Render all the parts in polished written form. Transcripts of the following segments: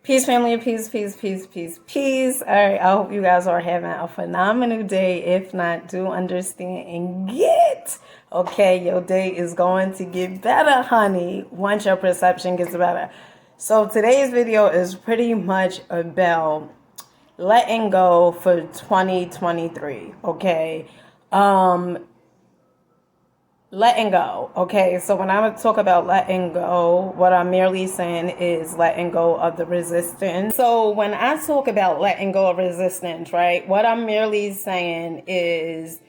Peace, family, peace, peace, peace, peace, peace. All right, I hope you guys are having a phenomenal day. If not, do understand and get. Okay, your day is going to get better, honey, once your perception gets better. So today's video is pretty much about letting go for 2023, okay? Letting go. Okay, so when I talk about letting go, what I'm merely saying is letting go of the resistance. So when I talk about letting go of resistance, right, what I'm merely saying is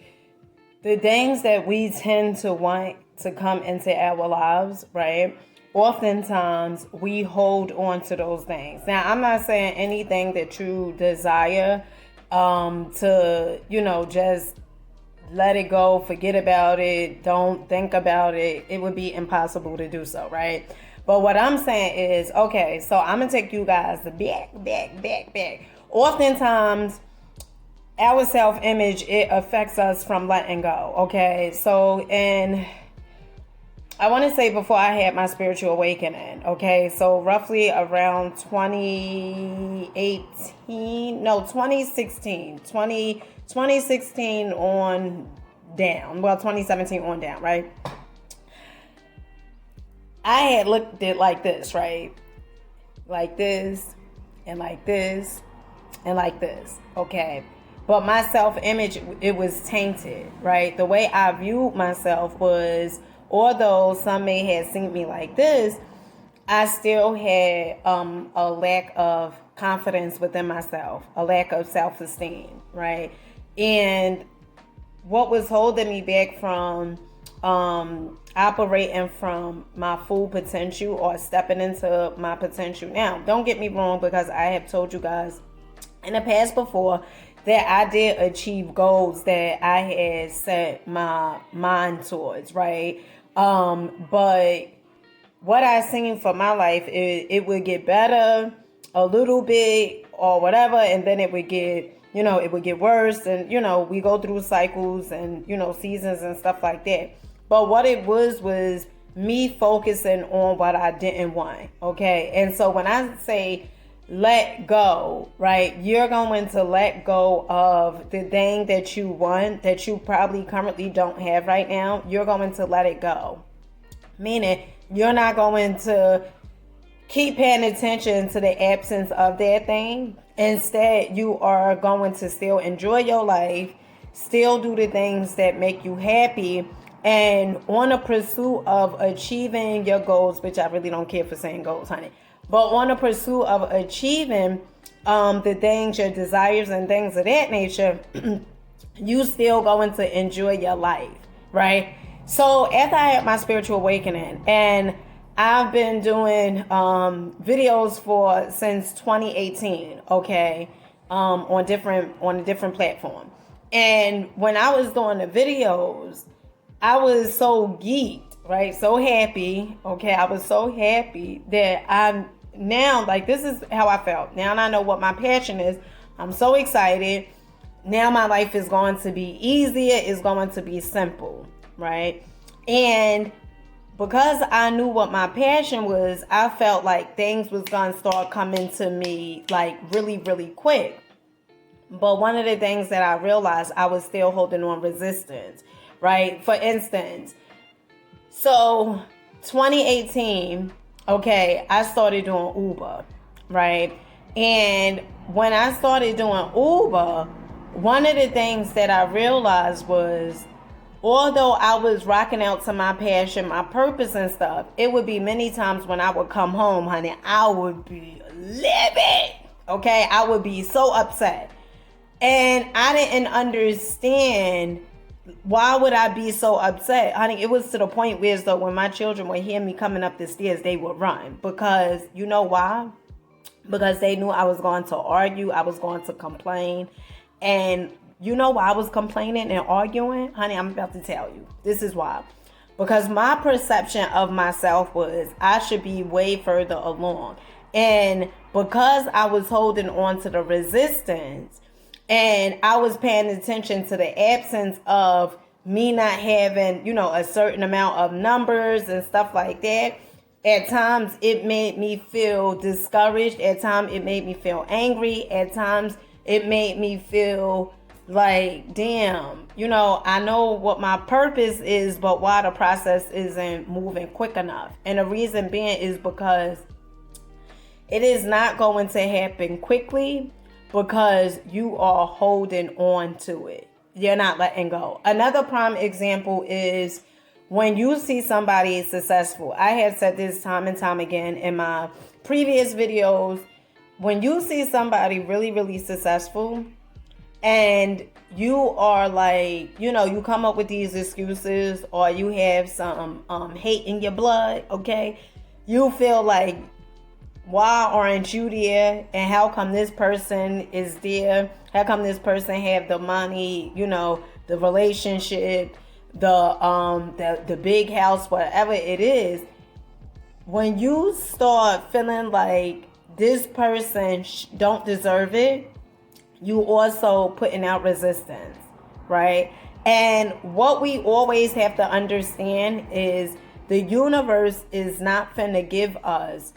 the things that we tend to want to come into our lives, right? Oftentimes we hold on to those things. Now, I'm not saying anything that you desire to, just let it go, forget about it, don't think about it. It would be impossible to do so, right? But what I'm saying is, okay, so I'm going to take you guys back. Oftentimes, our self-image, it affects us from letting go, okay? So, and I want to say before I had my spiritual awakening, okay? So roughly around 2016 on down. Well, 2017 on down, right? I had looked at it like this, right? Like this, and like this, and like this, okay? But my self-image, it was tainted, right? The way I viewed myself was, although some may have seen me like this, I still had a lack of confidence within myself, a lack of self-esteem, right? And what was holding me back from operating from my full potential or stepping into my potential. Now, don't get me wrong, because I have told you guys in the past before that I did achieve goals that I had set my mind towards, right? But what I seen for my life, it would get better a little bit or whatever, and then it would get, it would get worse, and, we go through cycles and, seasons and stuff like that. But what it was me focusing on what I didn't want, okay? And so when I say let go, right, you're going to let go of the thing that you want that you probably currently don't have right now. You're going to let it go. Meaning, you're not going to keep paying attention to the absence of that thing. Instead, you are going to still enjoy your life, still do the things that make you happy, and on a pursuit of achieving your goals, which I really don't care for saying goals, honey, but on a pursuit of achieving the things, your desires and things of that nature, you still going to enjoy your life, right? So after I had my spiritual awakening, and I've been doing videos since 2018, okay, on a different platform. And when I was doing the videos, I was so geeked, right? So happy, okay? I was so happy that I'm now, like, this is how I felt. Now I know what my passion is. I'm so excited. Now my life is going to be easier. It's going to be simple, right? And because I knew what my passion was, I felt like things was going to start coming to me like really, really quick. But one of the things that I realized, I was still holding on resistance, right? For instance, so 2018, okay, I started doing Uber, right? And when I started doing Uber, one of the things that I realized was, although I was rocking out to my passion, my purpose and stuff, it would be many times when I would come home, honey, I would be livid, okay? I would be so upset. And I didn't understand, why would I be so upset? Honey, it was to the point where, though, when my children would hear me coming up the stairs, they would run. Because, you know why? Because they knew I was going to argue, I was going to complain. And you know why I was complaining and arguing? Honey, I'm about to tell you. This is why. Because my perception of myself was I should be way further along. And because I was holding on to the resistance, and I was paying attention to the absence of me not having, a certain amount of numbers and stuff like that, At times it made me feel discouraged. At times it made me feel angry. At times it made me feel like, damn, I know what my purpose is, but why the process isn't moving quick enough. And the reason being is because it is not going to happen quickly, because you are holding on to it. You're not letting go. Another prime example is when you see somebody successful. I have said this time and time again in my previous videos. When you see somebody really, really successful and you are like, you come up with these excuses, or you have some hate in your blood, okay? You feel like, why aren't you there? And how come this person is there? How come this person have the money, the relationship, the big house, whatever it is? When you start feeling like this person don't deserve it, you also putting out resistance, right? And what we always have to understand is the universe is not finna give us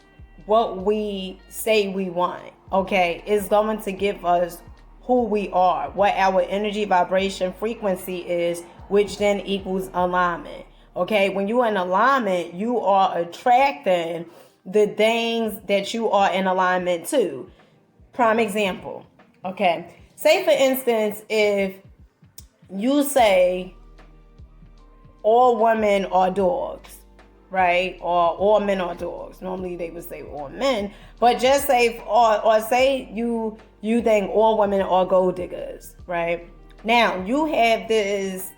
what we say we want, okay? It's going to give us who we are, what our energy, vibration, frequency is, which then equals alignment, okay? When you're in alignment, you are attracting the things that you are in alignment to. Prime example, okay? Say, for instance, if you say all women are dogs, right? Or all men are dogs. Normally they would say all men, but just say, or say you think all women are gold diggers, right? Now you have this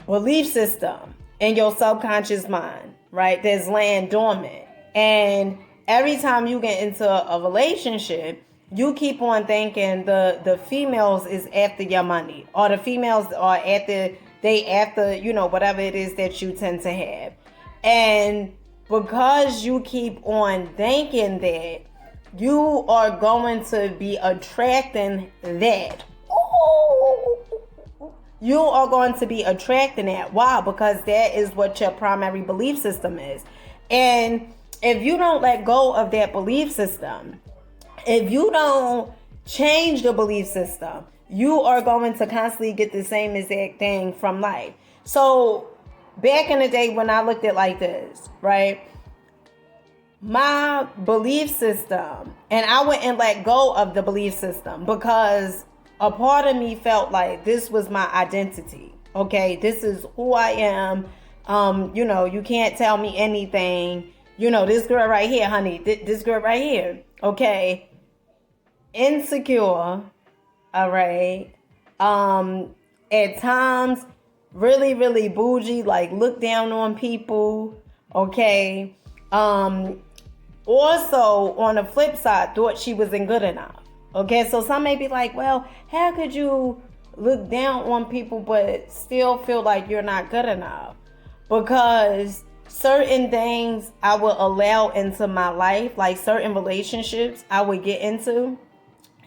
belief system in your subconscious mind, right? That's laying dormant, and every time you get into a relationship, you keep on thinking the females is after your money, or the females are after whatever it is that you tend to have. And because you keep on thinking that, you are going to be attracting that. You are going to be attracting that. Why? Because that is what your primary belief system is. And if you don't let go of that belief system, if you don't change the belief system, you are going to constantly get the same exact thing from life. So back in the day when I looked at it like this, right? My belief system, and I wouldn't let go of the belief system because a part of me felt like this was my identity. Okay, this is who I am. You can't tell me anything. This girl right here, honey, this girl right here. Okay. Insecure. All right. At times, really, really bougie, like look down on people, okay? Also, on the flip side, thought she wasn't good enough, okay? So some may be like, well, how could you look down on people but still feel like you're not good enough? Because certain things I would allow into my life, like certain relationships I would get into,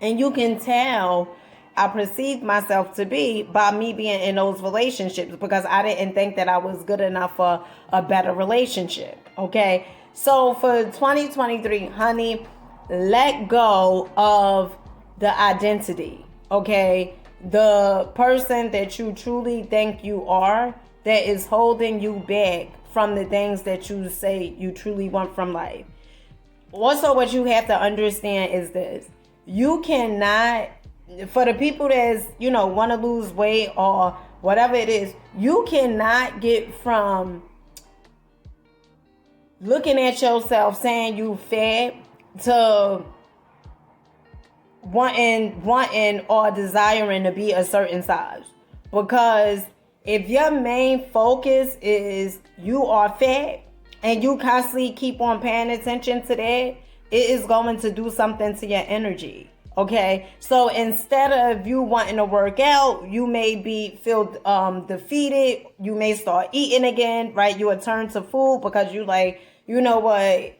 and you can tell I perceived myself to be by me being in those relationships because I didn't think that I was good enough for a better relationship, okay? So for 2023, honey, let go of the identity, okay? The person that you truly think you are that is holding you back from the things that you say you truly want from life. Also, what you have to understand is this. You cannot, for the people that's, want to lose weight or whatever it is, you cannot get from looking at yourself saying you fat to wanting or desiring to be a certain size. Because if your main focus is you are fat and you constantly keep on paying attention to that, it is going to do something to your energy. Okay, so instead of you wanting to work out, you may feel defeated. You may start eating again, right? You will turn to food because you like, you know what?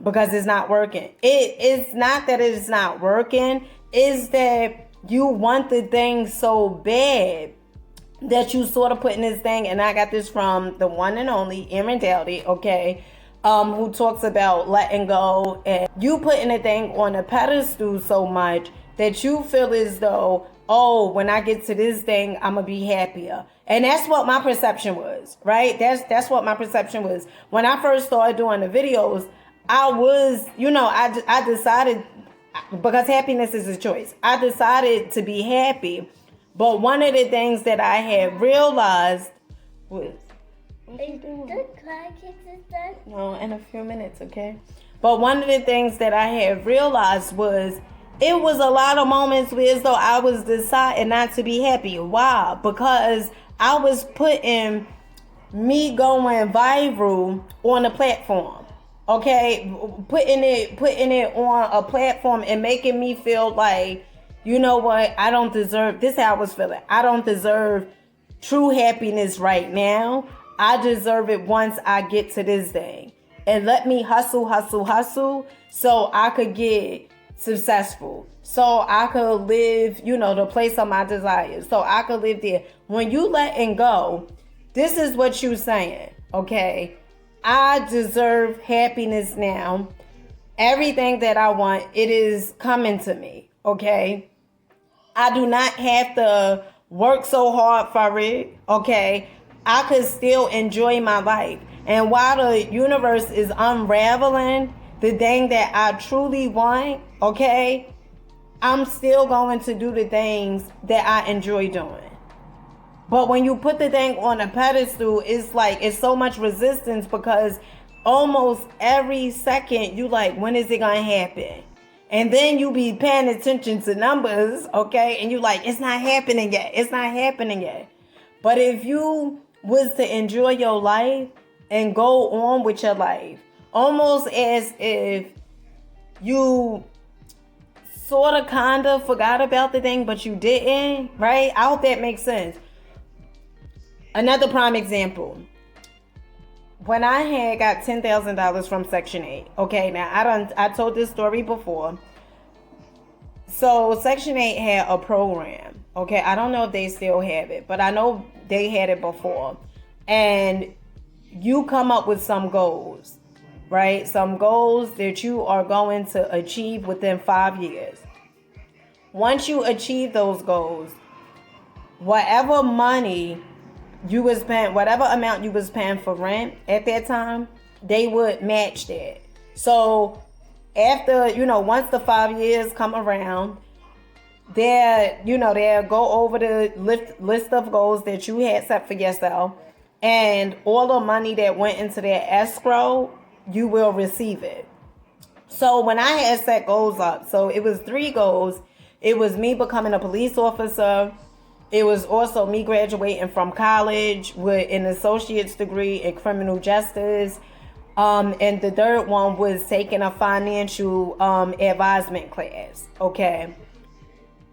Because it's not working. It's not that it's not working. It's that you want the thing so bad that you sort of put in this thing, and I got this from the one and only Aaron Dowdy, okay, who talks about letting go, and you putting a thing on a pedestal so much that you feel as though, oh, when I get to this thing, I'm gonna be happier. And that's what my perception was, right? That's what my perception was. When I first started doing the videos, I was, I decided, because happiness is a choice, I decided to be happy. But one of the things that I had realized was, The car kicks is done? no, in a few minutes, okay? But one of the things that I had realized was it was a lot of moments where as though I was deciding not to be happy. Why? Because I was putting me going viral on a platform. Okay? Putting it on a platform and making me feel like, you know what, I don't deserve, this is how I was feeling. I don't deserve true happiness right now. I deserve it once I get to this thing. And let me hustle so I could get successful. So I could live, the place of my desires. So I could live there. When you letting go, this is what you saying, okay? I deserve happiness now. Everything that I want, it is coming to me, okay? I do not have to work so hard for it, okay? I could still enjoy my life. And while the universe is unraveling the thing that I truly want, okay, I'm still going to do the things that I enjoy doing. But when you put the thing on a pedestal, it's so much resistance, because almost every second you like, when is it going to happen? And then you be paying attention to numbers, okay? And you like, it's not happening yet. But if you was to enjoy your life and go on with your life, almost as if you sort of kind of forgot about the thing, but you didn't, right? I hope that makes sense. Another prime example. When I had got $10,000 from Section 8, okay, now I told this story before. So Section 8 had a program, okay? I don't know if they still have it, but I know they had it before. And you come up with some goals, right? Some goals that you are going to achieve within 5 years. Once you achieve those goals, whatever money you was paying, whatever amount you was paying for rent at that time, they would match that. So after, once the 5 years come around, they'll go over the list of goals that you had set for yourself, and all the money that went into that escrow, you will receive it. So when I had set goals up, so it was 3 goals. It was me becoming a police officer. It was also me graduating from college with an associate's degree in criminal justice. And the third one was taking a financial advisement class. Okay.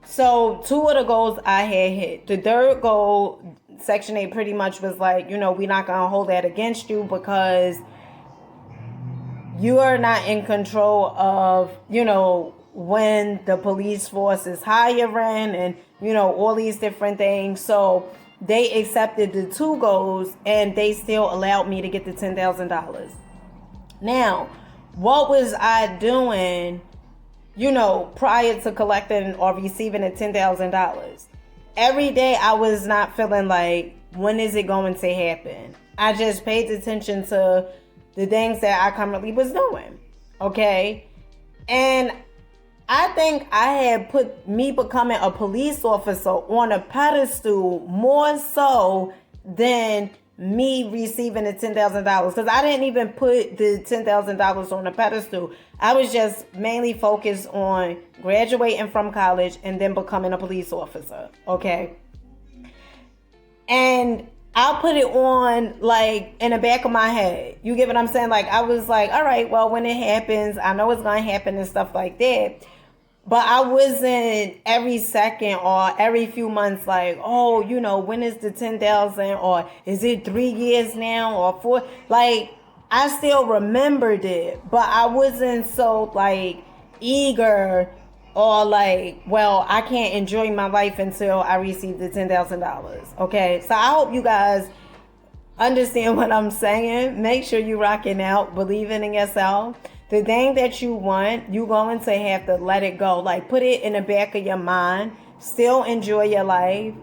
So 2 of the goals I had hit. The third goal, Section 8 pretty much was like, we're not going to hold that against you, because you are not in control of, when the police force is hiring and, all these different things. So they accepted the 2 goals, and they still allowed me to get the $10,000. Now, what was I doing, prior to collecting or receiving the $10,000? Every day I was not feeling like, when is it going to happen? I just paid attention to the things that I currently was doing. Okay? And I think I had put me becoming a police officer on a pedestal more so than me receiving the $10,000, because I didn't even put the $10,000 on a pedestal. I was just mainly focused on graduating from college and then becoming a police officer. Okay. And I put it on like in the back of my head. You get what I'm saying? Like I was like, all right, well, when it happens, I know it's going to happen and stuff like that. But I wasn't every second or every few months like, oh, when is the 10,000, or is it 3 years now or 4? Like, I still remembered it, but I wasn't so like eager or like, well, I can't enjoy my life until I receive the $10,000. Okay, so I hope you guys understand what I'm saying. Make sure you rocking out, believing in yourself. The thing that you want, you're going to have to let it go. Like, put it in the back of your mind. Still enjoy your life.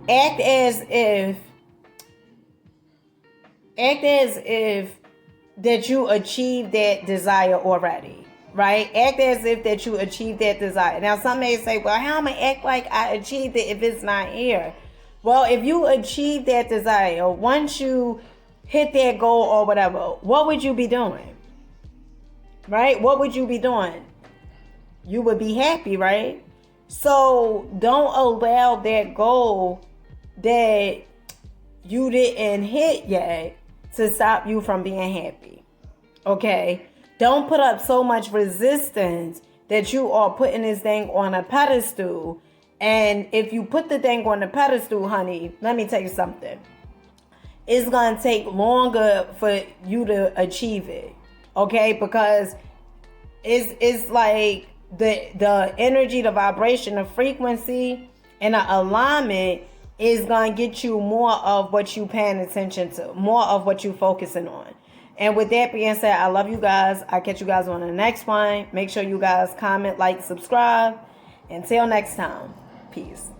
Act as if that you achieved that desire already. Right? Act as if that you achieved that desire. Now, some may say, well, how am I act like I achieved it if it's not here? Well, if you achieve that desire, once you hit that goal or whatever, what would you be doing? Right? What would you be doing? You would be happy, right? So don't allow that goal that you didn't hit yet to stop you from being happy. Okay? Don't put up so much resistance that you are putting this thing on a pedestal. And if you put the thing on the pedestal, honey, let me tell you something. It's going to take longer for you to achieve it. Okay? Because it's like the energy, the vibration, the frequency, and the alignment is going to get you more of what you paying attention to, more of what you focusing on. And with that being said, I love you guys. I'll catch you guys on the next one. Make sure you guys comment, like, subscribe. Until next time, peace.